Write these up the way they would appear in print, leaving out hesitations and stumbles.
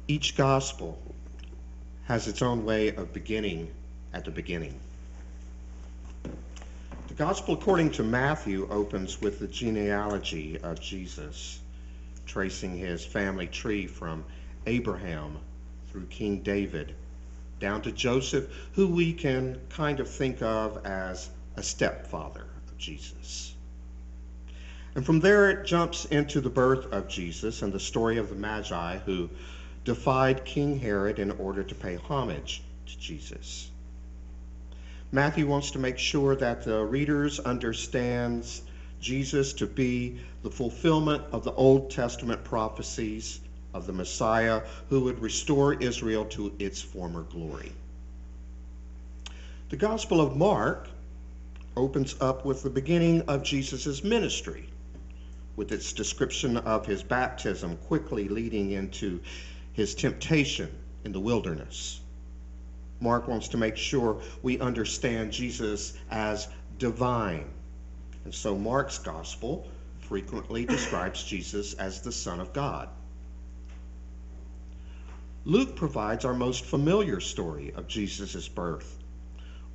Each gospel has its own way of beginning at the beginning. The gospel according to Matthew opens with the genealogy of Jesus, tracing his family tree from Abraham through King David down to Joseph, who we can kind of think of as a stepfather of Jesus. And from there it jumps into the birth of Jesus and the story of the Magi who defied King Herod in order to pay homage to Jesus. Matthew wants to make sure that the readers understands Jesus to be the fulfillment of the Old Testament prophecies of the Messiah who would restore Israel to its former glory. The Gospel of Mark opens up with the beginning of Jesus' ministry, with its description of his baptism quickly leading into his temptation in the wilderness. Mark wants to make sure we understand Jesus as divine. And so Mark's gospel frequently describes Jesus as the Son of God. Luke provides our most familiar story of Jesus' birth,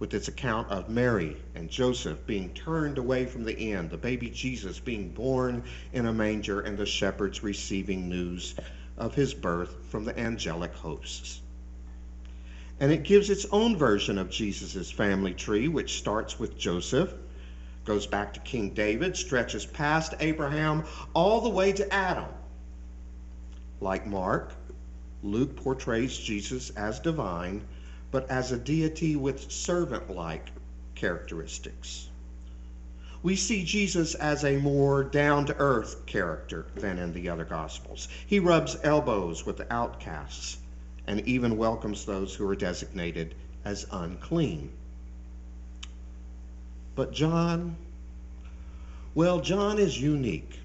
with its account of Mary and Joseph being turned away from the inn, the baby Jesus being born in a manger, and the shepherds receiving news of his birth from the angelic hosts. And it gives its own version of Jesus' family tree, which starts with Joseph, goes back to King David, stretches past Abraham, all the way to Adam. Like Mark, Luke portrays Jesus as divine, but as a deity with servant-like characteristics. We see Jesus as a more down-to-earth character than in the other Gospels. He rubs elbows with the outcasts and even welcomes those who are designated as unclean. But John is unique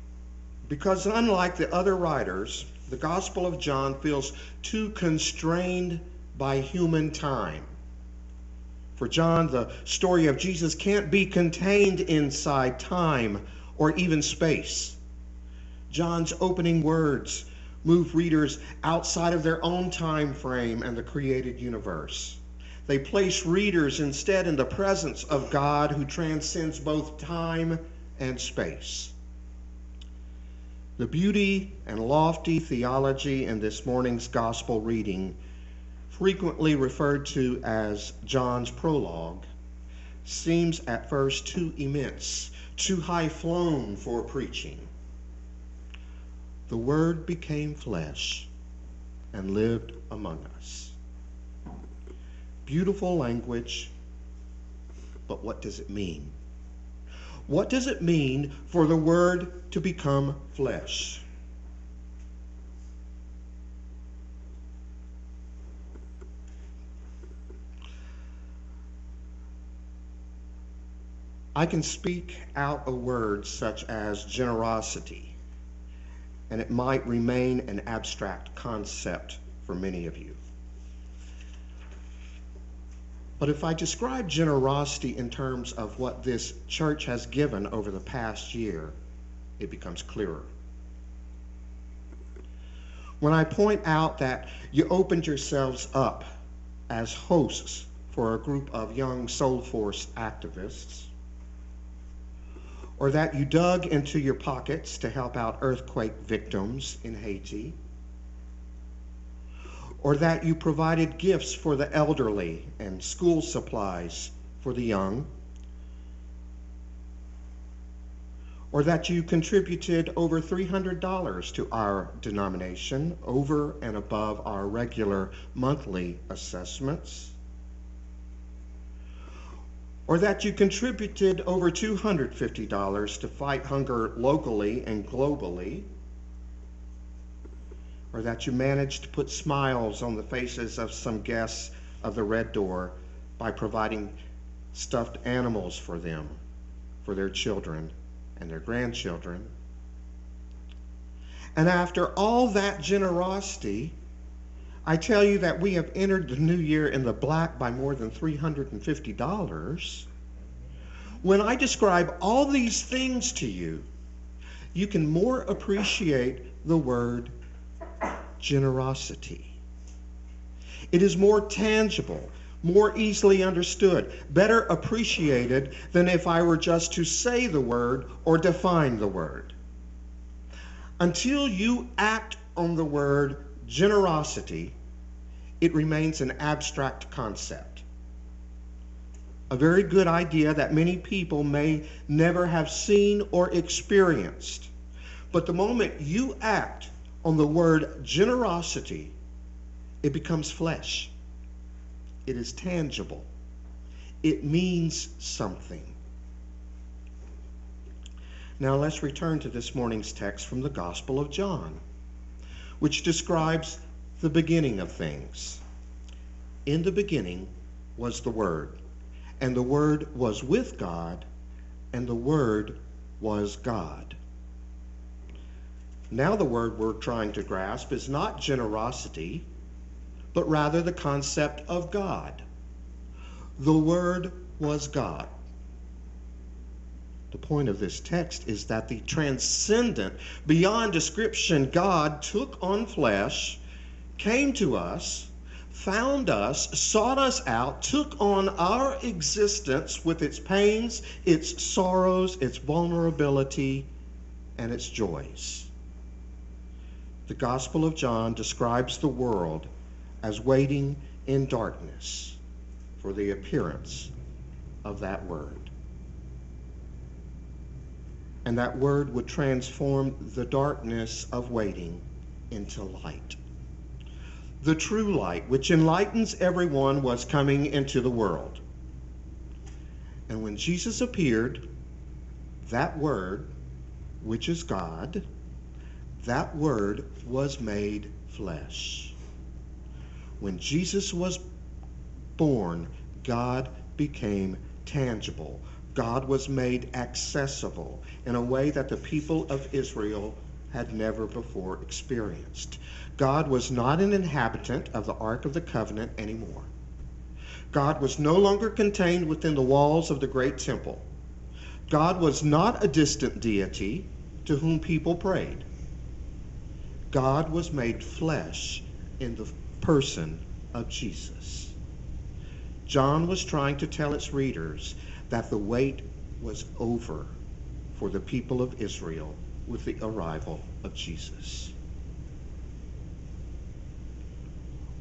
because unlike the other writers, the Gospel of John feels too constrained by human time. For John, the story of Jesus can't be contained inside time or even space. John's opening words move readers outside of their own time frame and the created universe. They place readers instead in the presence of God who transcends both time and space. The beauty and lofty theology in this morning's gospel reading, frequently referred to as John's prologue, seems at first too immense, too high-flown for preaching. The Word became flesh and lived among us. Beautiful language, but what does it mean? What does it mean for the Word to become flesh? I can speak out a word such as generosity, and it might remain an abstract concept for many of you. But if I describe generosity in terms of what this church has given over the past year, it becomes clearer. When I point out that you opened yourselves up as hosts for a group of young Soul Force activists, or that you dug into your pockets to help out earthquake victims in Haiti, or that you provided gifts for the elderly and school supplies for the young, or that you contributed over $300 to our denomination over and above our regular monthly assessments, or that you contributed over $250 to fight hunger locally and globally, or that you managed to put smiles on the faces of some guests of the Red Door by providing stuffed animals for them, for their children and their grandchildren. And after all that generosity, I tell you that we have entered the new year in the black by more than $350. When I describe all these things to you, you can more appreciate the word generosity. It is more tangible, more easily understood, better appreciated than if I were just to say the word or define the word. Until you act on the word generosity, it remains an abstract concept. A very good idea that many people may never have seen or experienced. But the moment you act on the word generosity, it becomes flesh. It is tangible. It means something. Now let's return to this morning's text from the Gospel of John, which describes the beginning of things. In the beginning was the Word, and the Word was with God, and the Word was God. Now the word we're trying to grasp is not generosity, but rather the concept of God. The Word was God. The point of this text is that the transcendent, beyond description God took on flesh, came to us, found us, sought us out, took on our existence with its pains, its sorrows, its vulnerability, and its joys. The Gospel of John describes the world as waiting in darkness for the appearance of that Word. And that Word would transform the darkness of waiting into light. The true light, which enlightens everyone, was coming into the world. And when Jesus appeared, that Word, which is God, that Word was made flesh. When Jesus was born, God became tangible. God was made accessible in a way that the people of Israel had never before experienced. God was not an inhabitant of the Ark of the Covenant anymore. God was no longer contained within the walls of the great temple. God was not a distant deity to whom people prayed. God was made flesh in the person of Jesus. John was trying to tell its readers that the wait was over for the people of Israel with the arrival of Jesus.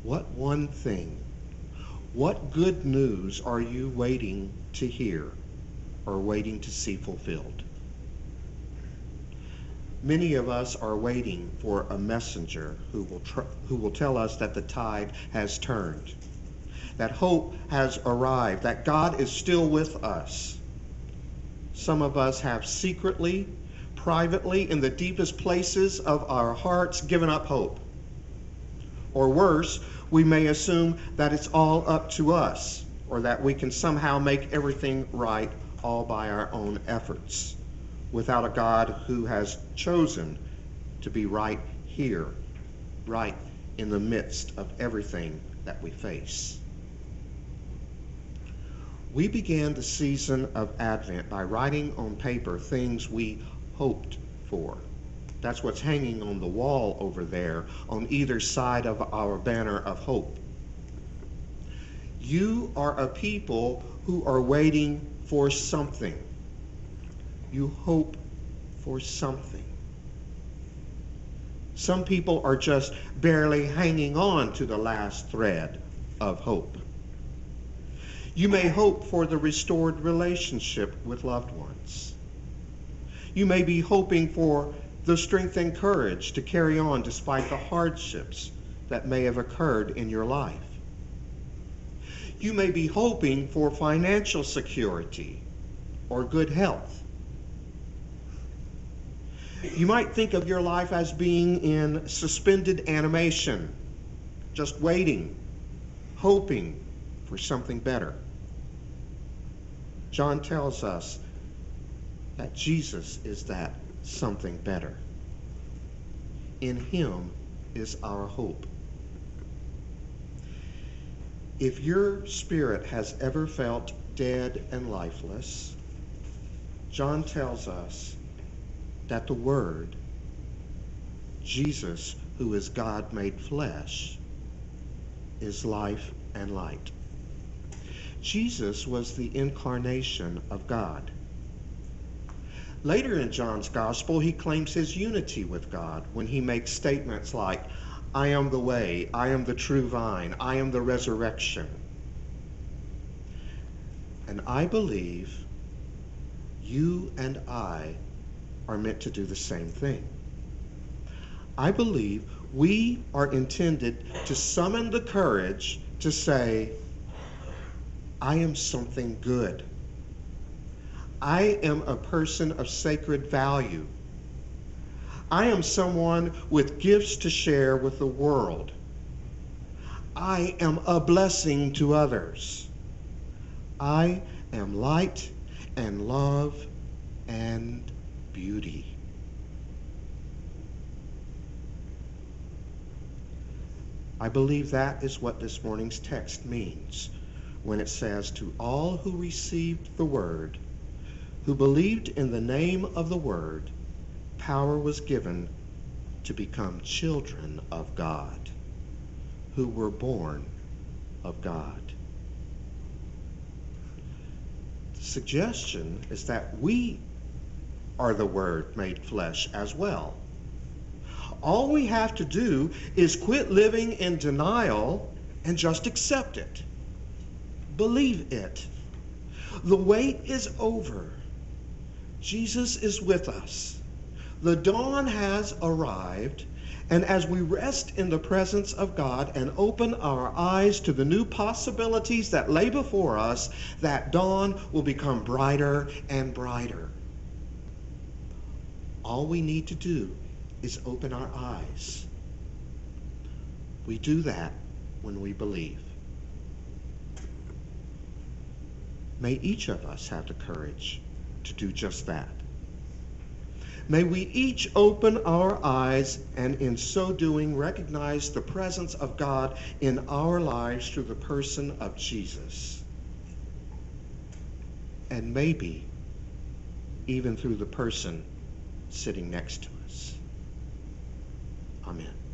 What one thing, what good news are you waiting to hear or waiting to see fulfilled? Many of us are waiting for a messenger who will tell us that the tide has turned, that hope has arrived, that God is still with us. Some of us have secretly, privately, in the deepest places of our hearts, given up hope. Or worse, we may assume that it's all up to us, or that we can somehow make everything right all by our own efforts, without a God who has chosen to be right here, right in the midst of everything that we face. We began the season of Advent by writing on paper things we hoped for. That's what's hanging on the wall over there on either side of our banner of hope. You are a people who are waiting for something. You hope for something. Some people are just barely hanging on to the last thread of hope. You may hope for the restored relationship with loved ones. You may be hoping for the strength and courage to carry on despite the hardships that may have occurred in your life. You may be hoping for financial security or good health. You might think of your life as being in suspended animation, just waiting, hoping for something better. John tells us that Jesus is that something better. In him is our hope. If your spirit has ever felt dead and lifeless, John tells us that the Word, Jesus, who is God made flesh, is life and light. Jesus was the incarnation of God. Later in John's gospel, he claims his unity with God when he makes statements like, I am the way, I am the true vine, I am the resurrection. And I believe you and I are meant to do the same thing. I believe we are intended to summon the courage to say, I am something good. I am a person of sacred value. I am someone with gifts to share with the world. I am a blessing to others. I am light and love and beauty. I believe that is what this morning's text means when it says, to all who received the word, who believed in the name of the word, power was given to become children of God, who were born of God. The suggestion is that we are the Word made flesh as well. All we have to do is quit living in denial and just accept it. Believe it. The wait is over. Jesus is with us. The dawn has arrived, and as we rest in the presence of God and open our eyes to the new possibilities that lay before us, that dawn will become brighter and brighter. All we need to do is open our eyes. We do that when we believe. May each of us have the courage to do just that. May we each open our eyes and in so doing recognize the presence of God in our lives through the person of Jesus. And maybe even through the person sitting next to us. Amen.